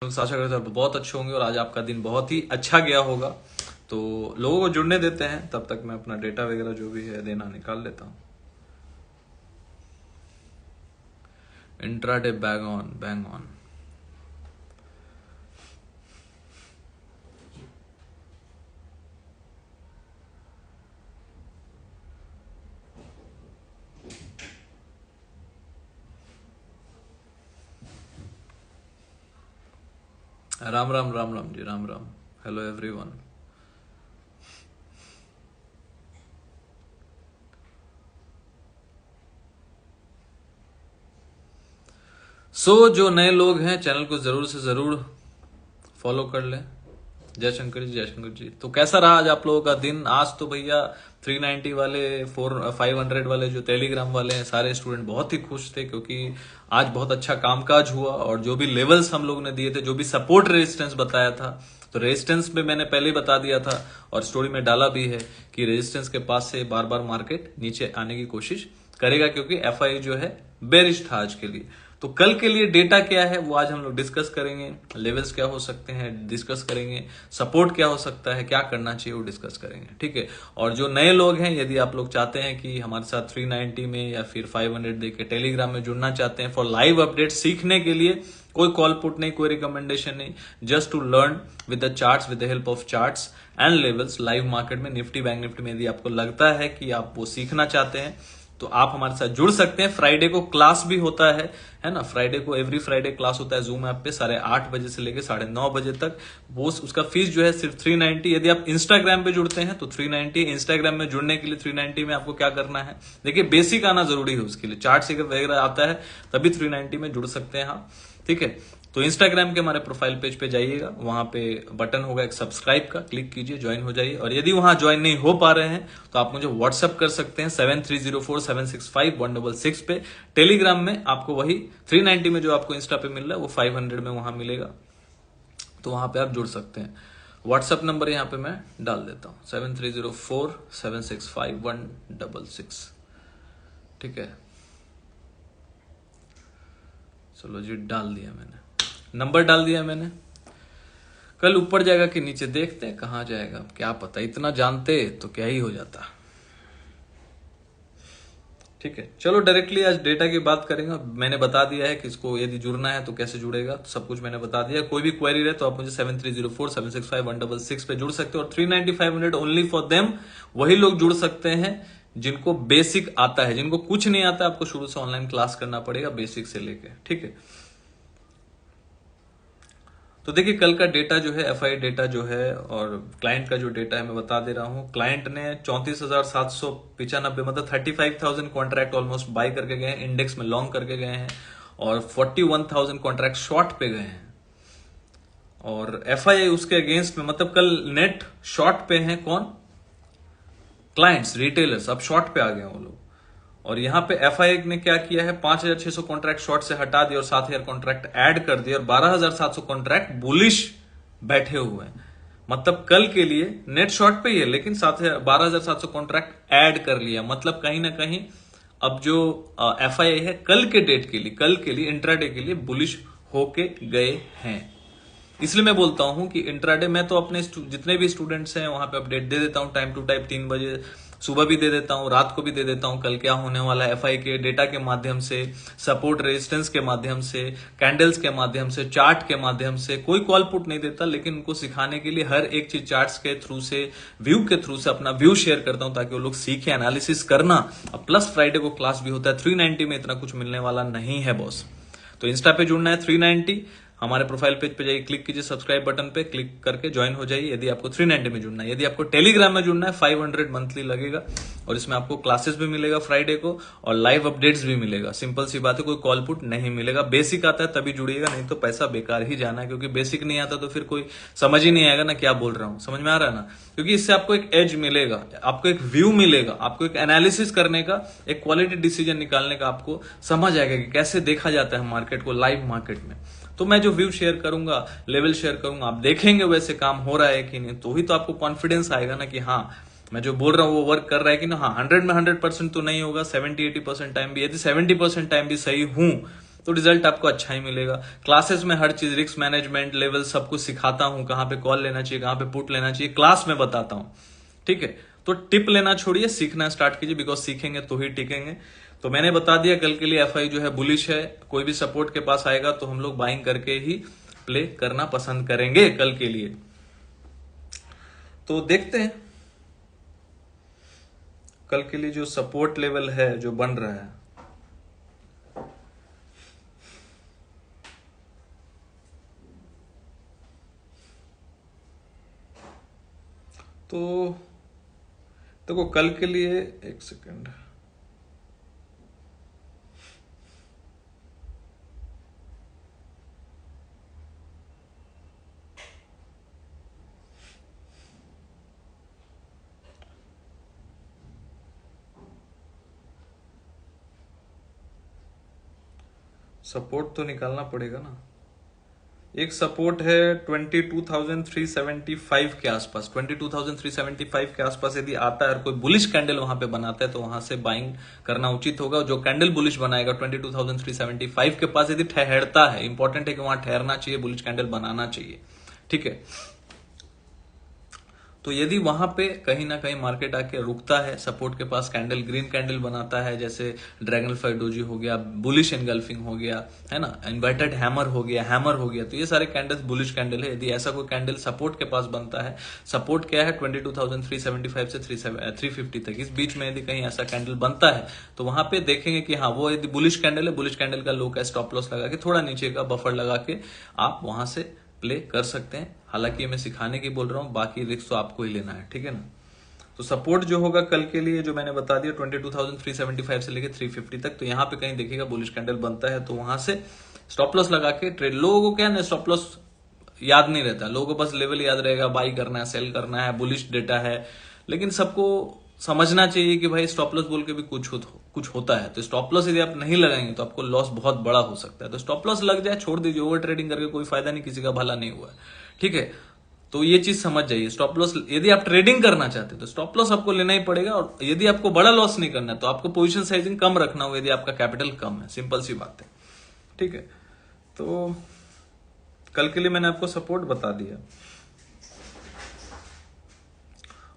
आशा करता हूँ बहुत अच्छे होंगे और आज आपका दिन बहुत ही अच्छा गया होगा। तो लोगों को जुड़ने देते हैं, तब तक मैं अपना डेटा वगैरह जो भी है देना निकाल लेता हूँ। Intraday bang on. Ram Ram Ram Ram ji, Ram Ram. Hello everyone. जो नए लोग हैं चैनल को जरूर से जरूर फॉलो कर लें। जय शंकर जी, जय शंकर जी। तो कैसा रहा आज आप लोगों का दिन? आज तो भैया 390 वाले 500 वाले जो टेलीग्राम वाले हैं सारे स्टूडेंट बहुत ही खुश थे, क्योंकि आज बहुत अच्छा कामकाज हुआ और जो भी लेवल्स हम लोग ने दिए थे, जो भी सपोर्ट रेजिस्टेंस बताया था, तो रेजिस्टेंस में मैंने पहले ही बता दिया था और स्टोरी में डाला भी है कि रेजिस्टेंस के पास से बार बार मार्केट नीचे आने की कोशिश करेगा, क्योंकि एफआई जो है बेरिश था आज के लिए। तो कल के लिए डेटा क्या है वो आज हम लोग डिस्कस करेंगे, लेवल्स क्या हो सकते हैं डिस्कस करेंगे, सपोर्ट क्या हो सकता है, क्या करना चाहिए वो डिस्कस करेंगे, ठीक है। और जो नए लोग हैं, यदि आप लोग चाहते हैं कि हमारे साथ 390 में या फिर 500 देके टेलीग्राम में जुड़ना चाहते हैं फॉर लाइव अपडेट सीखने के लिए, कोई कॉल पुट नहीं, कोई रिकमेंडेशन नहीं, just to learn with the charts, with the help of charts and levels live market में, निफ्टी बैंक निफ्टी में। यदि आपको लगता है कि आप वो सीखना चाहते हैं तो आप हमारे साथ जुड़ सकते हैं। फ्राइडे को क्लास भी होता है ना। फ्राइडे को एवरी फ्राइडे क्लास होता है जूम ऐप पे 8:30 बजे से लेकर 9:30 बजे तक। वो उसका फीस जो है सिर्फ 390। यदि आप इंस्टाग्राम पे जुड़ते हैं तो 390। इंस्टाग्राम में जुड़ने के लिए 390 में आपको क्या करना है, देखिए बेसिक आना जरूरी है उसके लिए, चार्ट वगैरह आता है तभी 390 में जुड़ सकते हैं आप, ठीक है। तो इंस्टाग्राम के हमारे प्रोफाइल पेज पे जाइएगा, वहां पे बटन होगा एक सब्सक्राइब का, क्लिक कीजिए, ज्वाइन हो जाइए। और यदि वहां ज्वाइन नहीं हो पा रहे हैं तो आप मुझे व्हाट्सएप कर सकते हैं 7304765166 पे। टेलीग्राम में आपको वही 390 में जो आपको इंस्टा पे मिल रहा है वो 500 में वहां मिलेगा, तो वहां पे आप जुड़ सकते हैं। व्हाट्सएप नंबर यहाँ पे मैं डाल देता हूँ 7304765166, ठीक है। चलो जी, डाल दिया मैंने, नंबर डाल दिया मैंने। कल ऊपर जाएगा कि नीचे, देखते हैं कहां जाएगा, क्या पता। इतना जानते तो क्या ही हो जाता, ठीक है। चलो डायरेक्टली आज डेटा की बात करेंगे। मैंने बता दिया है कि इसको यदि जुड़ना है तो कैसे जुड़ेगा, तो सब कुछ मैंने बता दिया। कोई भी क्वेरी रहे तो आप मुझे 7304765166 पे जुड़ सकते हो। और 390 500 ओनली फॉर देम, वही लोग जुड़ सकते हैं जिनको बेसिक आता है। जिनको कुछ नहीं आता आपको शुरू से ऑनलाइन क्लास करना पड़ेगा बेसिक से लेके, ठीक है। तो देखिए कल का डेटा जो है एफआई डेटा जो है और क्लाइंट का जो डेटा है मैं बता दे रहा हूं। क्लाइंट ने 34,795 मतलब 35,000 कॉन्ट्रैक्ट ऑलमोस्ट बाय करके गए हैं, इंडेक्स में लॉन्ग करके गए हैं, और 41,000 कॉन्ट्रैक्ट शॉर्ट पे गए हैं। और एफआई उसके अगेंस्ट में, मतलब कल नेट शॉर्ट पे हैं कौन? क्लाइंट्स, रिटेलर्स, अब शॉर्ट पे आ गए वो लोग। और यहां पे एफआई ने क्या किया है, 5,600 कॉन्ट्रैक्ट शॉर्ट से हटा दिया और 7,000 कॉन्ट्रैक्ट ऐड कर दिया और 12,700 कॉन्ट्रैक्ट बुलिश बैठे हुए हैं। मतलब कल के लिए नेट शॉर्ट पे ही है, लेकिन 12,700 कॉन्ट्रैक्ट ऐड कर लिया। मतलब कहीं ना कहीं अब जो एफआई है कल के डेट के लिए, कल के लिए इंट्राडे के लिए बुलिश होके गए हैं। इसलिए मैं बोलता हूं कि इंट्राडे में तो अपने जितने भी स्टूडेंट्स हैं वहां पे अपडेट दे देता हूं टाइम टू टाइम, 3 बजे सुबह भी दे देता हूं, रात को भी दे देता हूं कल क्या होने वाला है एफआई के डेटा के माध्यम से, सपोर्ट रेजिस्टेंस के माध्यम से, कैंडल्स के माध्यम से, चार्ट के माध्यम से। कोई कॉल पुट नहीं देता, लेकिन उनको सिखाने के लिए हर एक चीज चार्ट्स के थ्रू से, व्यू के थ्रू से अपना व्यू शेयर करता हूं ताकि वो लोग सीखे एनालिसिस करना। अब प्लस फ्राइडे को क्लास भी होता है। 390 में इतना कुछ मिलने वाला नहीं है बॉस। तो इंस्टा पे जुड़ना है 390, हमारे प्रोफाइल पेज पे जाइए, क्लिक कीजिए सब्सक्राइब बटन पे, क्लिक करके ज्वाइन हो जाइए यदि आपको 390 में जुड़ना है। यदि आपको टेलीग्राम में जुड़ना है 500 मंथली लगेगा और इसमें आपको क्लासेस भी मिलेगा फ्राइडे को और लाइव अपडेट्स भी मिलेगा। सिंपल सी बात है, कोई कॉल पुट नहीं मिलेगा। बेसिक आता है तभी जुड़िएगा, नहीं तो पैसा बेकार ही जाना है, क्योंकि बेसिक नहीं आता तो फिर कोई समझ ही नहीं आएगा ना क्या बोल रहा हूं। समझ में आ रहा है ना? क्योंकि इससे आपको एक एज मिलेगा, आपको एक व्यू मिलेगा, आपको एक एनालिसिस करने का, एक क्वालिटी डिसीजन निकालने का आपको समझ आएगा कि कैसे देखा जाता है मार्केट को लाइव मार्केट में। तो मैं जो व्यू शेयर करूंगा, लेवल शेयर करूंगा, आप देखेंगे वैसे काम हो रहा है कि नहीं, तो ही तो आपको कॉन्फिडेंस आएगा ना कि हाँ मैं जो बोल रहा हूं वो वर्क कर रहा है कि ना। हाँ 100 में 100% तो नहीं होगा, 70-80% टाइम भी, यदि 70% टाइम भी सही हूं तो रिजल्ट आपको अच्छा ही मिलेगा। क्लासेस में हर चीज रिस्क मैनेजमेंट लेवल सब कुछ सिखाता हूं, कहां पे कॉल लेना चाहिए, कहां पे पुट लेना चाहिए, क्लास में बताता हूं। ठीक है, तो टिप लेना छोड़िए, सीखना स्टार्ट कीजिए, बिकॉज सीखेंगे तो ही टिकेंगे। तो मैंने बता दिया कल के लिए एफआई जो है बुलिश है, कोई भी सपोर्ट के पास आएगा तो हम लोग बाइंग करके ही प्ले करना पसंद करेंगे कल के लिए। तो देखते हैं कल के लिए जो सपोर्ट लेवल है जो बन रहा है। तो देखो कल के लिए, एक सेकंड, सपोर्ट तो निकालना पड़ेगा ना। एक सपोर्ट है 22,375 के आसपास, 22,375 के आसपास यदि आता है और कोई बुलिश कैंडल वहां पे बनाता है तो वहां से बाइंग करना उचित होगा। जो कैंडल बुलिश बनाएगा 22,375 के पास यदि ठहरता है, इंपॉर्टेंट है कि वहां ठहरना चाहिए, बुलिश कैंडल बनाना चाहिए। ठीक है, तो यदि वहां पे कहीं ना कहीं मार्केट आके रुकता है, सपोर्ट के पास कैंडल ग्रीन कैंडल बनाता है, जैसे ड्रैगन फ्लाई डोजी हो गया, बुलिश एनगल्फिंग हो गया, है ना, इन्वर्टेड हैमर हो गया, तो ये सारे कैंडल्स बुलिश कैंडल है। यदि ऐसा कोई कैंडल सपोर्ट के पास बनता है, सपोर्ट क्या है 22,375 से 350 तक, इस बीच में यदि कहीं ऐसा कैंडल बनता है तो वहां पे देखेंगे कि हाँ वो यदि बुलिश कैंडल है, बुलिश कैंडल का लो का स्टॉप लॉस लगा के थोड़ा नीचे का बफर लगा के आप वहां से प्ले कर सकते हैं। हालांकि मैं सिखाने की बोल रहा हूं, बाकी रिस्क तो आपको ही लेना है। ठीक है ना, तो सपोर्ट जो होगा कल के लिए जो मैंने बता दिया 22,375 से लेके 350 तक, तो यहां पे कहीं देखिएगा बुलिश कैंडल बनता है तो वहां से स्टॉप लॉस लगा के ट्रेड। लोगों को क्या ना स्टॉप लॉस याद नहीं रहता, लोगों को बस लेवल याद रहेगा, बाई करना है, सेल करना है, बुलिश डेटा है, लेकिन सबको समझना चाहिए कि भाई स्टॉप लॉस बोल के भी कुछ होता है। तो स्टॉप लॉस यदि आप नहीं लगाएंगे तो आपको लॉस बहुत बड़ा हो सकता है। तो स्टॉप लॉस लग जाए, छोड़ दीजिए, ओवर ट्रेडिंग करके कोई फायदा नहीं, किसी का भला नहीं हुआ है। ठीक है, तो ये चीज समझ जाइए। स्टॉप लॉस यदि आप ट्रेडिंग करना चाहते हैं तो स्टॉप लॉस आपको लेना ही पड़ेगा, और यदि आपको बड़ा लॉस नहीं करना है तो आपको पोजीशन साइजिंग कम रखना होगा, यदि आपका कैपिटल कम है, सिंपल सी बात है। ठीक है, तो कल के लिए मैंने आपको सपोर्ट बता दिया,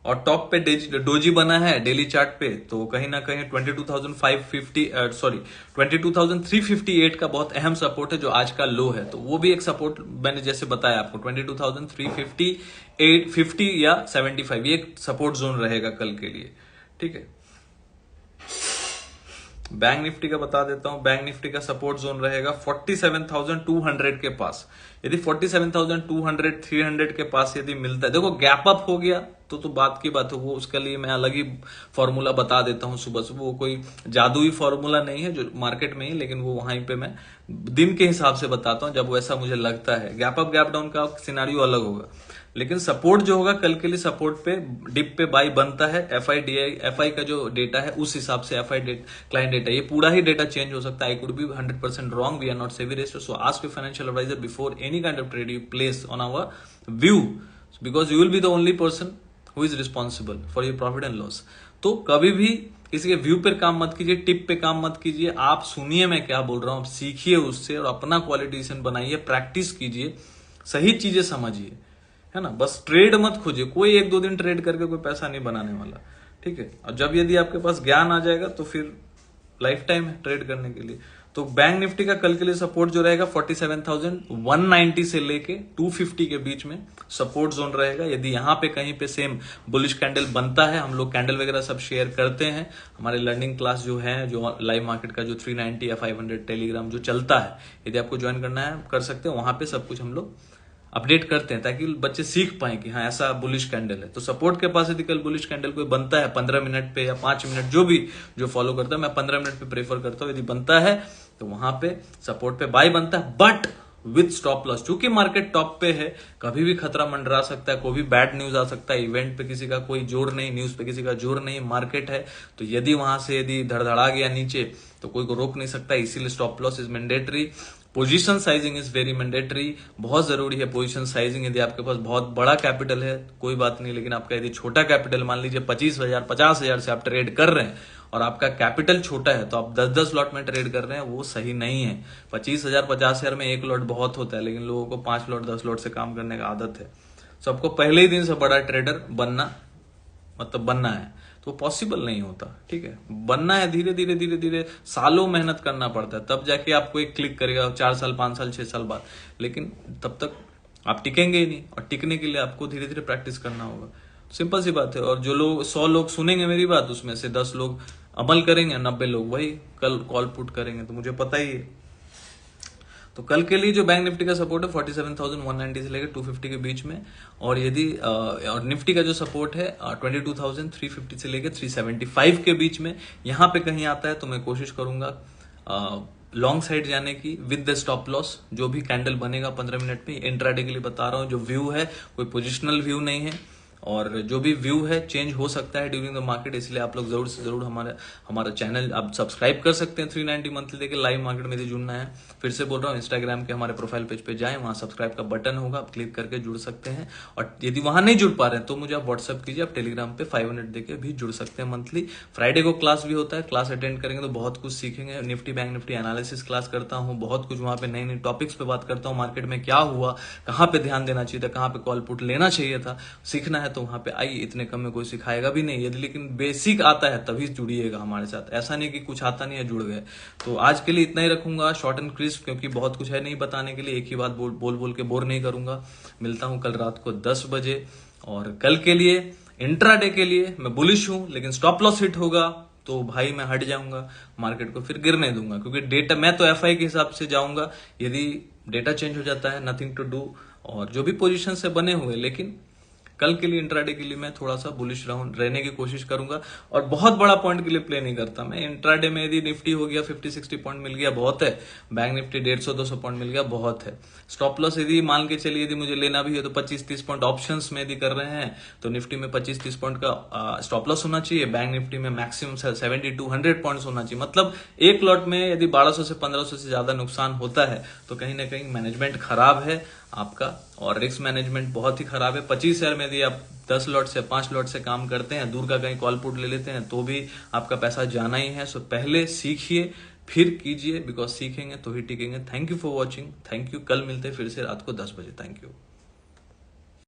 और टॉप पे डोजी बना है डेली चार्ट पे, तो कहीं ना कहीं 22,358 का बहुत अहम सपोर्ट है जो आज का लो है। तो वो भी एक सपोर्ट मैंने जैसे बताया आपको 22,358, 50 या 75, ये एक सपोर्ट जोन रहेगा कल के लिए। ठीक है, बैंक निफ्टी का बता देता हूं, बैंक निफ्टी का सपोर्ट जोन रहेगा 47,200 के पास। यदि 47,200 300 के पास यदि मिलता है, देखो गैप अप हो गया तो बात की बात है, वो उसके लिए मैं अलग ही फॉर्मूला बता देता हूं सुबह सुबह। वो कोई जादुई फॉर्मूला नहीं है जो मार्केट में ही, लेकिन वो वहीं पे मैं दिन के हिसाब से बताता हूं जब वैसा मुझे लगता है। गैप अप गैप डाउन का सिनेरियो अलग होगा, लेकिन सपोर्ट जो होगा कल के लिए, सपोर्ट पे डिप पे बाई बनता है। एफआई का जो डेटा है उस हिसाब से एफआई क्लाइंट डेटा, ये पूरा ही डेटा चेंज हो सकता है। I could be 100% wrong, we are not SEBI registered, so ask your financial advisor before any kind of trade you place on our view, because you will be the only person who is responsible for your profit and loss. तो कभी भी किसी के view पर काम मत कीजिए, tip पे काम मत कीजिए, आप सुनिए मैं क्या बोल रहा हूं, आप सीखिए उससे और अपना क्वालिटेशन बनाइए, प्रैक्टिस कीजिए, सही चीजें समझिए, है ना। बस ट्रेड मत खोजिए, कोई 1-2 दिन ट्रेड करके कोई पैसा नहीं बनाने वाला। ठीक है, और जब यदि आपके पास ज्ञान आ जाएगा तो फिर लाइफ टाइम है ट्रेड करने के लिए। तो बैंक निफ्टी का कल के लिए सपोर्ट जो रहेगा 47,190 से लेके 250 के बीच में सपोर्ट जोन रहेगा। यदि यहां पे कहीं पे सेम बुलिश कैंडल बनता है, हम लोग कैंडल वगैरह सब शेयर करते हैं, हमारे लर्निंग क्लास जो है, जो लाइव मार्केट का जो 390 या 500 टेलीग्राम जो चलता है, यदि आपको ज्वाइन करना है कर सकते हैं, वहां पे सब कुछ हम लोग अपडेट करते हैं ताकि बच्चे सीख पाए कि हाँ ऐसा बुलिश कैंडल है। तो सपोर्ट के पास यदि कल बुलिश कैंडल कोई बनता है 15 मिनट पे या 5 मिनट, जो भी जो फॉलो करता है, मैं 15 मिनट पे प्रेफर करता हूं, यदि बनता है तो वहां पे सपोर्ट पे बाय बनता है, बट विथ स्टॉप लॉस। चूंकि मार्केट टॉप पे है, कभी भी खतरा मंडरा सकता है, कोई भी बैड न्यूज आ सकता है, इवेंट पे किसी का कोई जोर नहीं, न्यूज पे किसी का जोर नहीं, मार्केट है। तो यदि वहां से यदि धड़धड़ा गया नीचे तो कोई को रोक नहीं सकता, इसीलिए stop loss is mandatory. Position sizing is very mandatory, बहुत जरूरी है पोजीशन साइजिंग। यदि आपके पास बहुत बड़ा कैपिटल है कोई बात नहीं, लेकिन आपका यदि छोटा कैपिटल, मान लीजिए 25,000 50,000 से आप ट्रेड कर रहे हैं और आपका कैपिटल छोटा है, तो आप 10-10 लॉट में ट्रेड कर रहे हैं, वो सही नहीं है। 25,000 50,000 में एक लॉट बहुत होता है, लेकिन लोगों को 5 लॉट 10 लॉट से काम करने का आदत है। तो आपको पहले ही दिन से बड़ा ट्रेडर बनना है, तो पॉसिबल नहीं होता। ठीक है, बनना है, धीरे धीरे धीरे धीरे सालों मेहनत करना पड़ता है, तब जाके आपको एक क्लिक करेगा 4 साल 5 साल 6 साल बाद, लेकिन तब तक आप टिकेंगे ही नहीं। और टिकने के लिए आपको धीरे धीरे प्रैक्टिस करना होगा, सिंपल सी बात है। और जो लोग 100 लोग सुनेंगे मेरी बात, उसमें से 10 लोग अमल करेंगे, 90 लोग वही कल कॉल पुट करेंगे, तो मुझे पता ही है। तो कल के लिए जो बैंक निफ्टी का सपोर्ट है 47,190 से लेकर 250 के बीच में, और यदि और निफ्टी का जो सपोर्ट है 22,350 से लेकर 375 के बीच में, यहां पे कहीं आता है तो मैं कोशिश करूंगा लॉन्ग साइड जाने की विद द स्टॉप लॉस। जो भी कैंडल बनेगा 15 मिनट में, इंट्राडे के लिए बता रहा हूं, जो व्यू है कोई पोजिशनल व्यू नहीं है, और जो भी व्यू है चेंज हो सकता है ड्यूरिंग द मार्केट, इसलिए आप लोग जरूर से जरूर हमारा चैनल आप सब्सक्राइब कर सकते हैं। 390 मंथली देके लाइव मार्केट में यदि जुड़ना है, फिर से बोल रहा हूँ, इंस्टाग्राम के हमारे प्रोफाइल पेज पे जाएं, वहां सब्सक्राइब का बटन होगा, आप क्लिक करके जुड़ सकते हैं। और यदि वहां नहीं जुड़ पा रहे हैं तो मुझे आप व्हाट्सअप कीजिए, आप टेलीग्राम पे 500 देके भी जुड़ सकते हैं मंथली। फ्राइडे को क्लास भी होता है, क्लास अटेंड करेंगे तो बहुत कुछ सीखेंगे। Nifty bank Nifty analysis class करता हूँ, बहुत कुछ वहां पे नई नई टॉपिक्स पे बात करता हूँ, मार्केट में क्या हुआ, कहाँ पे ध्यान देना चाहिए था, कहाँ पे कॉल पुट लेना चाहिए था। सीखना है तो वहां पे आइए, इतने कम में कोई सिखाएगा भी नहीं, यदि लेकिन बेसिक आता है तभी जुड़िएगा हमारे साथ, ऐसा नहीं कि कुछ आता नहीं है जुड़ गए। तो आज के लिए इतना ही रखूंगा, शॉर्ट एंड क्रिस्प, क्योंकि बहुत कुछ है नहीं बताने के लिए, एक ही बात बोल बोल के बोर नहीं करूंगा। मिलता हूं कल रात को 10 बजे, और कल के लिए इंट्राडे के लिए मैं बुलिश हूं, लेकिन स्टॉप लॉस हिट होगा तो भाई मैं हट जाऊंगा, मार्केट को फिर गिरने दूंगा, क्योंकि डेटा मैं तो एफआई के हिसाब से जाऊंगा। यदि डेटा चेंज हो जाता है, नथिंग टू डू, और जो भी पोजीशन से बने हुए, लेकिन कल के लिए इंट्राडे के लिए मैं थोड़ा सा बुलिश रहने की कोशिश करूंगा, और बहुत बड़ा पॉइंट के लिए प्ले नहीं करता मैं। इंट्राडे में यदि निफ्टी हो गया 50-60 पॉइंट मिल गया बहुत है, बैंक निफ्टी 150-200 पॉइंट मिल गया बहुत है। स्टॉप लॉस यदि मान के चलिए यदि मुझे लेना भी है तो 25-30 पॉइंट ऑप्शंस में यदि कर रहे हैं तो निफ्टी में 25-30 पॉइंट का स्टॉप लॉस होना चाहिए, बैंक निफ्टी में मैक्सिमम 70-100 पॉइंट होना चाहिए। मतलब एक लॉट में यदि 1200 से 1500 से ज्यादा नुकसान होता है तो कहीं ना कहीं मैनेजमेंट खराब है आपका, और रिस्क मैनेजमेंट बहुत ही खराब है। 25,000 में यदि आप 10 लॉट से 5 लॉट से काम करते हैं, दूर का कहीं कॉल पुट ले लेते हैं, तो भी आपका पैसा जाना ही है। सो पहले सीखिए फिर कीजिए, बिकॉज सीखेंगे तो ही टिकेंगे। Thank you for watching, thank you. कल मिलते हैं फिर से रात को 10 बजे। Thank you.